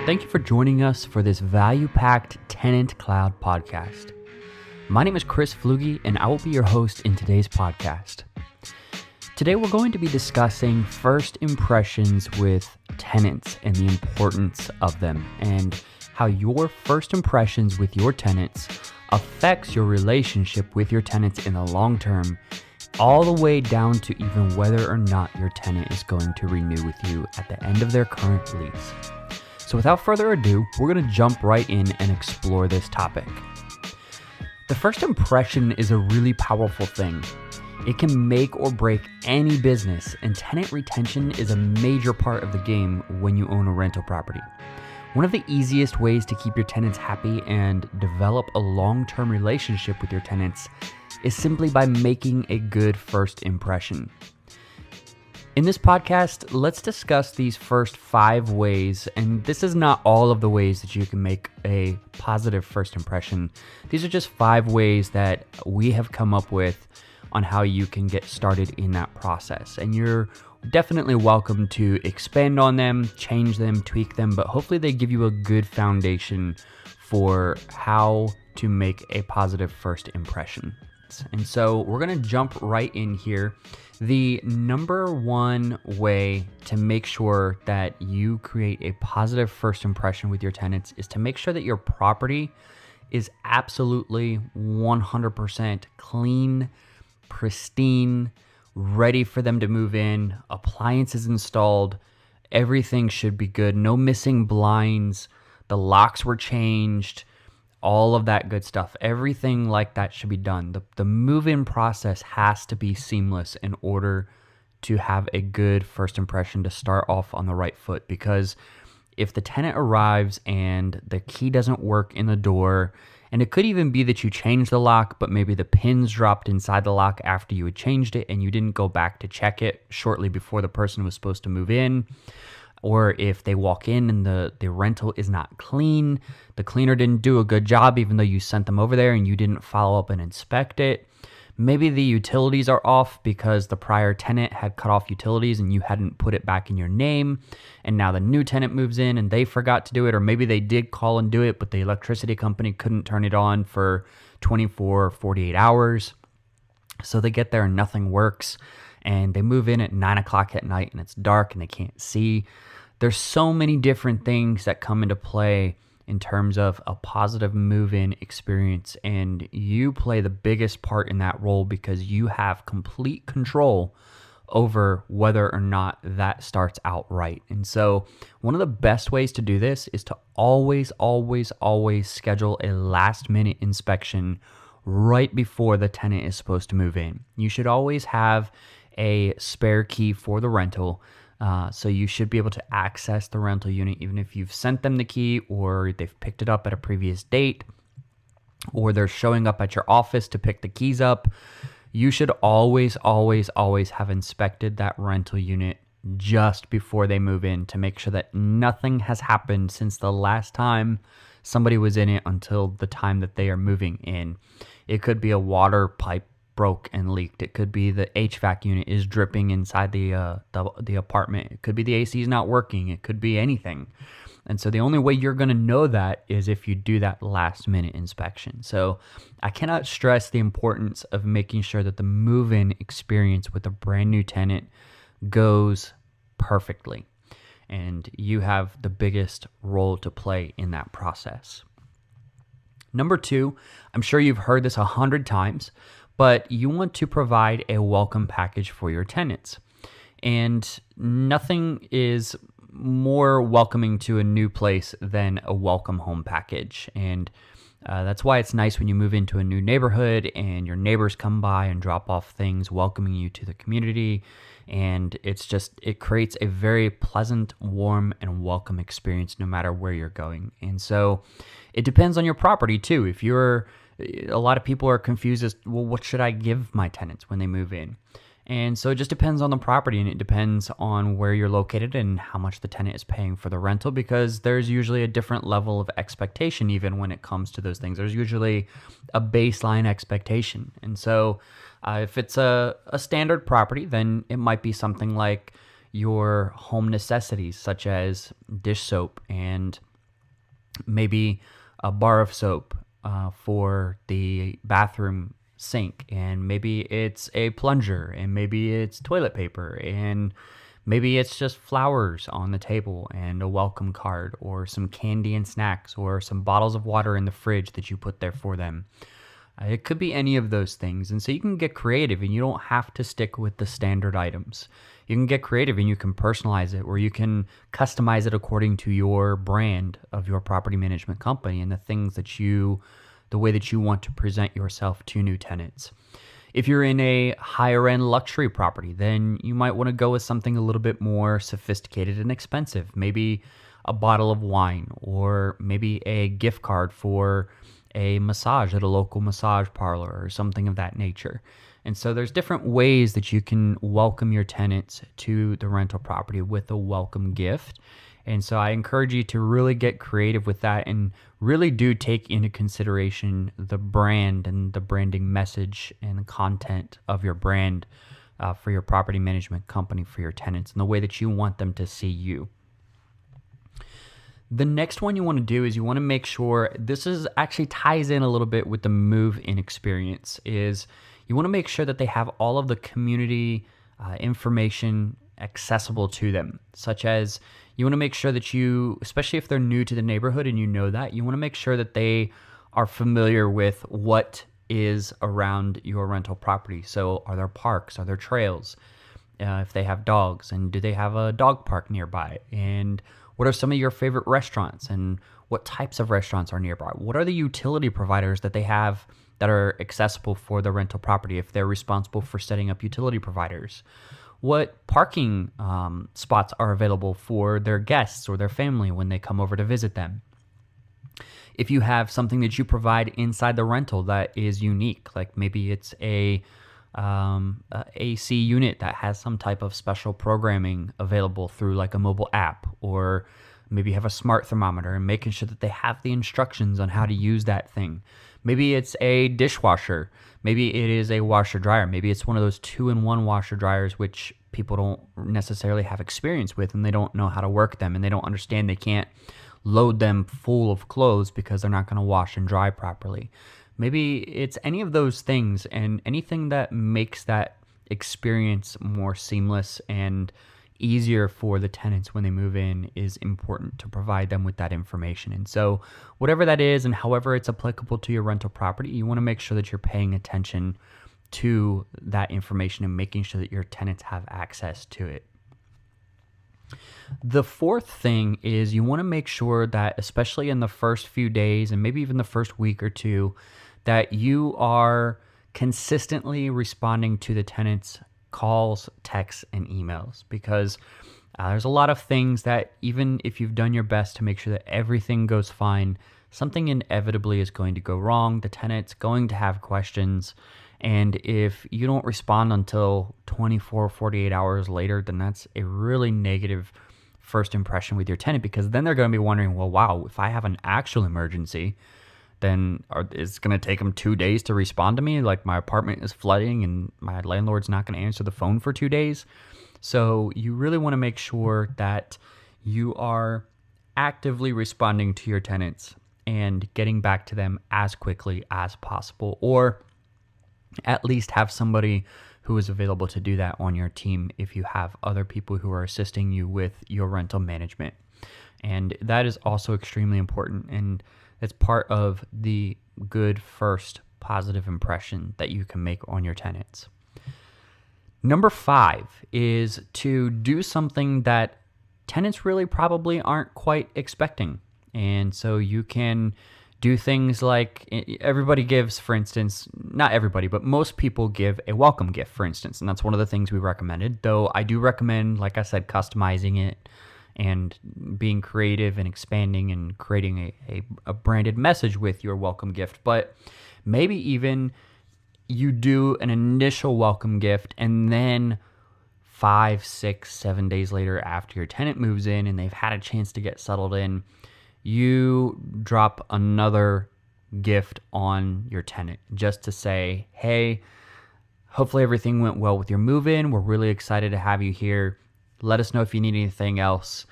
Thank you for joining us for this value-packed TenantCloud podcast. My name is Chris Flugie, and I will be your host in today's podcast. Today, we're going to be discussing first impressions with tenants and the importance of them, and how your first impressions with your tenants affects your relationship with your tenants in the long term, all the way down to even whether or not your tenant is going to renew with you at the end of their current lease. So without further ado, we're going to jump right in and explore this topic. The first impression is a really powerful thing. It can make or break any business, and tenant retention is a major part of the game when you own a rental property. One of the easiest ways to keep your tenants happy and develop a long-term relationship with your tenants is simply by making a good first impression. In this podcast, let's discuss these first 5 ways, and this is not all of the ways that you can make a positive first impression. These are just 5 ways that we have come up with on how you can get started in that process. And you're definitely welcome to expand on them, change them, tweak them, but hopefully they give you a good foundation for how to make a positive first impression. And so we're going to jump right in here. The number one way to make sure that you create a positive first impression with your tenants is to make sure that your property is absolutely 100% clean, pristine, ready for them to move in, appliances installed, everything should be good, no missing blinds, the locks were changed, all of that good stuff. Everything like that should be done. The move-in process has to be seamless in order to have a good first impression to start off on the right foot. Because if the tenant arrives and the key doesn't work in the door, and it could even be that you changed the lock, but maybe the pins dropped inside the lock after you had changed it and you didn't go back to check it shortly before the person was supposed to move in. Or if they walk in and the rental is not clean, the cleaner didn't do a good job even though you sent them over there and you didn't follow up and inspect it. Maybe the utilities are off because the prior tenant had cut off utilities and you hadn't put it back in your name. And now the new tenant moves in and they forgot to do it. Or maybe they did call and do it, but the electricity company couldn't turn it on for 24 or 48 hours. So they get there and nothing works. And they move in at 9 o'clock at night and it's dark and they can't see. There's so many different things that come into play in terms of a positive move-in experience. And you play the biggest part in that role because you have complete control over whether or not that starts out right. And so one of the best ways to do this is to always schedule a last-minute inspection right before the tenant is supposed to move in. You should always have a spare key for the rental. So you should be able to access the rental unit even if you've sent them the key or they've picked it up at a previous date or they're showing up at your office to pick the keys up. You should always have inspected that rental unit just before they move in to make sure that nothing has happened since the last time somebody was in it until the time that they are moving in. It could be a water pipe broke and leaked. It could be the HVAC unit is dripping inside the apartment. It could be the AC is not working. It could be anything. And so the only way you're going to know that is if you do that last minute inspection. So I cannot stress the importance of making sure that the move-in experience with a brand new tenant goes perfectly. And you have the biggest role to play in that process. Number 2, I'm sure you've heard this 100 times, but you want to provide a welcome package for your tenants. And nothing is more welcoming to a new place than a welcome home package. And that's why it's nice when you move into a new neighborhood and your neighbors come by and drop off things welcoming you to the community. And it creates a very pleasant, warm, and welcome experience no matter where you're going. And so it depends on your property too. A lot of people are confused as, well, what should I give my tenants when they move in? And so it just depends on the property, and it depends on where you're located and how much the tenant is paying for the rental, because there's usually a different level of expectation even when it comes to those things. There's usually a baseline expectation. And so if it's a standard property, then it might be something like your home necessities, such as dish soap and maybe a bar of soap for the bathroom sink, and maybe it's a plunger, and maybe it's toilet paper, and maybe it's just flowers on the table and a welcome card, or some candy and snacks, or some bottles of water in the fridge that you put there for them. It could be any of those things. And so you can get creative, and you don't have to stick with the standard items. You can get creative and you can personalize it, or you can customize it according to your brand of your property management company and the way that you want to present yourself to new tenants. If you're in a higher end luxury property, then you might want to go with something a little bit more sophisticated and expensive. Maybe a bottle of wine, or maybe a gift card for a massage at a local massage parlor or something of that nature. And so there's different ways that you can welcome your tenants to the rental property with a welcome gift. And so I encourage you to really get creative with that, and really do take into consideration the brand and the branding message and the content of your brand for your property management company, for your tenants, and the way that you want them to see you. The next one you want to do is you want to make sure, this is actually ties in a little bit with the move-in experience, is you want to make sure that they have all of the community information accessible to them, such as you want to make sure that you, especially if they're new to the neighborhood and you know that, you want to make sure that they are familiar with what is around your rental property. So are there parks? Are there trails? If they have dogs, and do they have a dog park nearby? And what are some of your favorite restaurants, and what types of restaurants are nearby? What are the utility providers that they have that are accessible for the rental property, if they're responsible for setting up utility providers? What parking spots are available for their guests or their family when they come over to visit them? If you have something that you provide inside the rental that is unique, like maybe it's a AC unit that has some type of special programming available through like a mobile app, or maybe you have a smart thermometer, and making sure that they have the instructions on how to use that thing. Maybe it's a dishwasher. Maybe it is a washer dryer. Maybe it's one of those 2-in-1 washer dryers, which people don't necessarily have experience with, and they don't know how to work them, and they don't understand they can't load them full of clothes because they're not going to wash and dry properly. Maybe it's any of those things, and anything that makes that experience more seamless and easier for the tenants when they move in is important to provide them with that information. And so whatever that is, and however it's applicable to your rental property, you want to make sure that you're paying attention to that information and making sure that your tenants have access to it. The fourth thing is you want to make sure that, especially in the first few days and maybe even the first week or two, that you are consistently responding to the tenants' calls, texts, and emails, because there's a lot of things that, even if you've done your best to make sure that everything goes fine, something inevitably is going to go wrong. The tenant's going to have questions, and if you don't respond until 24, 48 hours later, then that's a really negative first impression with your tenant, because then they're going to be wondering, well, wow, if I have an actual emergency, then it's going to take them 2 days to respond to me. Like, my apartment is flooding and my landlord's not going to answer the phone for 2 days. So you really want to make sure that you are actively responding to your tenants and getting back to them as quickly as possible, or at least have somebody who is available to do that on your team if you have other people who are assisting you with your rental management. And that is also extremely important, and it's part of the good first positive impression that you can make on your tenants. Number 5 is to do something that tenants really probably aren't quite expecting. And so you can do things like, everybody gives, for instance, not everybody, but most people give a welcome gift, for instance. And that's one of the things we recommended, though I do recommend, like I said, customizing it and being creative and expanding and creating a branded message with your welcome gift. But maybe even you do an initial welcome gift, and then 5, 6, 7 days later, after your tenant moves in and they've had a chance to get settled in, you drop another gift on your tenant just to say, hey, hopefully everything went well with your move-in. We're really excited to have you here. Let us know if you need anything else,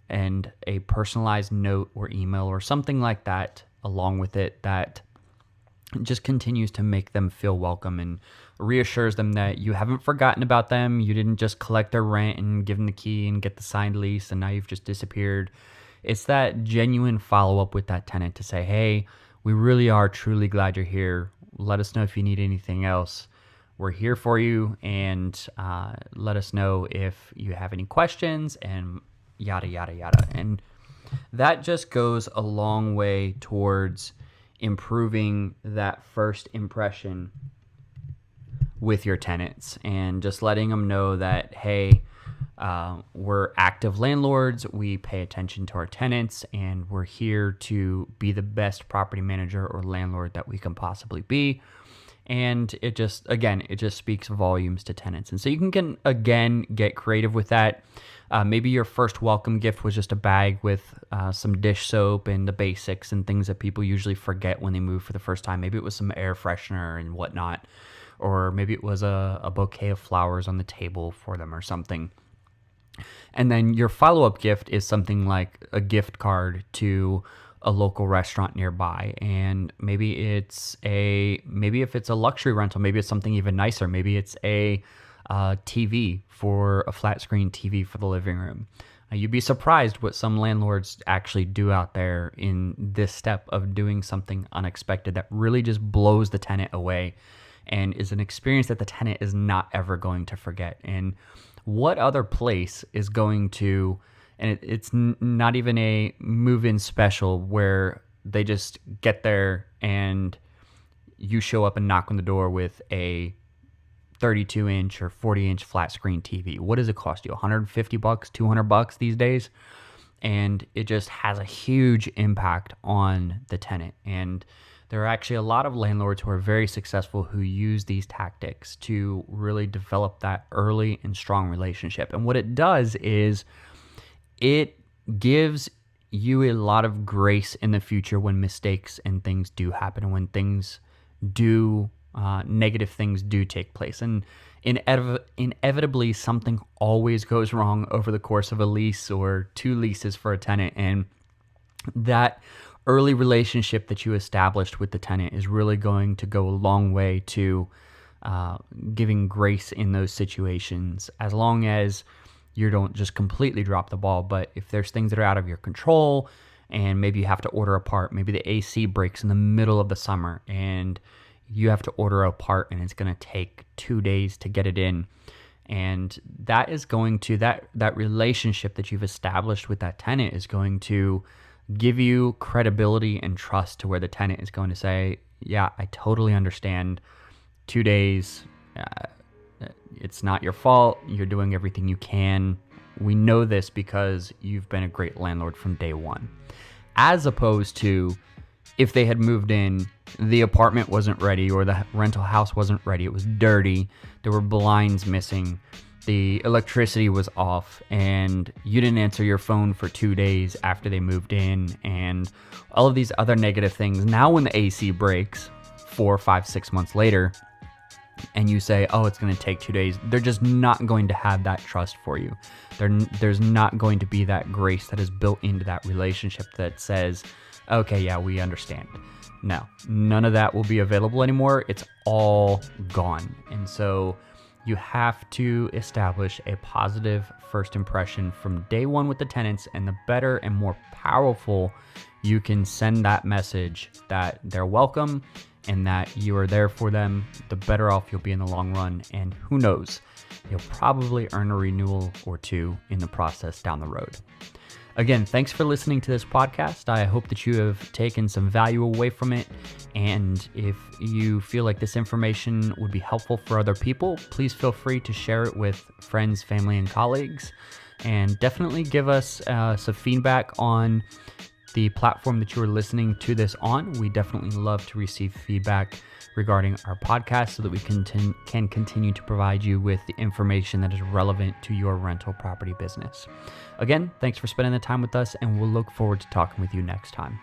and a personalized note or email or something like that along with it that just continues to make them feel welcome and reassures them that you haven't forgotten about them. You didn't just collect their rent and give them the key and get the signed lease and now you've just disappeared. It's that genuine follow-up with that tenant to say, hey, we really are truly glad you're here. Let us know if you need anything else. We're here for you, and let us know if you have any questions and yada, yada, yada. And that just goes a long way towards improving that first impression with your tenants and just letting them know that, hey, we're active landlords, we pay attention to our tenants, and we're here to be the best property manager or landlord that we can possibly be. And it just speaks volumes to tenants. And so you can get creative with that. Maybe your first welcome gift was just a bag with some dish soap and the basics and things that people usually forget when they move for the first time. Maybe it was some air freshener and whatnot. Or maybe it was a bouquet of flowers on the table for them or something. And then your follow-up gift is something like a gift card to a local restaurant nearby. And maybe if it's a luxury rental, maybe it's something even nicer. Maybe it's a TV for a flat screen TV for the living room. You'd be surprised what some landlords actually do out there in this step of doing something unexpected that really just blows the tenant away and is an experience that the tenant is not ever going to forget. And what other place is going to, and it's not even a move-in special where they just get there and you show up and knock on the door with a 32-inch or 40-inch flat screen TV. What does it cost you? $150, $200 these days? And it just has a huge impact on the tenant. And there are actually a lot of landlords who are very successful who use these tactics to really develop that early and strong relationship. And what it does is it gives you a lot of grace in the future when mistakes and things do happen and when things do, negative things do take place. And inevitably, something always goes wrong over the course of a lease or two leases for a tenant. And that early relationship that you established with the tenant is really going to go a long way to giving grace in those situations, as long as you don't just completely drop the ball. But if there's things that are out of your control and maybe you have to order a part, maybe the AC breaks in the middle of the summer and you have to order a part and it's going to take 2 days to get it in. And that is going to, that relationship that you've established with that tenant is going to give you credibility and trust to where the tenant is going to say, yeah, I totally understand. 2 days, it's not your fault. You're doing everything you can. We know this because you've been a great landlord from day one. As opposed to if they had moved in, the apartment wasn't ready or the rental house wasn't ready. It was dirty. There were blinds missing. The electricity was off and you didn't answer your phone for 2 days after they moved in, and all of these other negative things. Now when the AC breaks 4, 5, 6 months later and you say, oh, it's going to take 2 days, they're just not going to have that trust for you. There's not going to be that grace that is built into that relationship that says, okay, yeah, we understand. No, none of that will be available anymore. It's all gone. And so you have to establish a positive first impression from day one with the tenants, and the better and more powerful you can send that message that they're welcome and that you are there for them, the better off you'll be in the long run. And who knows, you'll probably earn a renewal or two in the process down the road. Again, thanks for listening to this podcast. I hope that you have taken some value away from it. And if you feel like this information would be helpful for other people, please feel free to share it with friends, family, and colleagues. And definitely give us some feedback on the platform that you are listening to this on. We definitely love to receive feedback regarding our podcast so that we can continue to provide you with the information that is relevant to your rental property business. Again, thanks for spending the time with us, and we'll look forward to talking with you next time.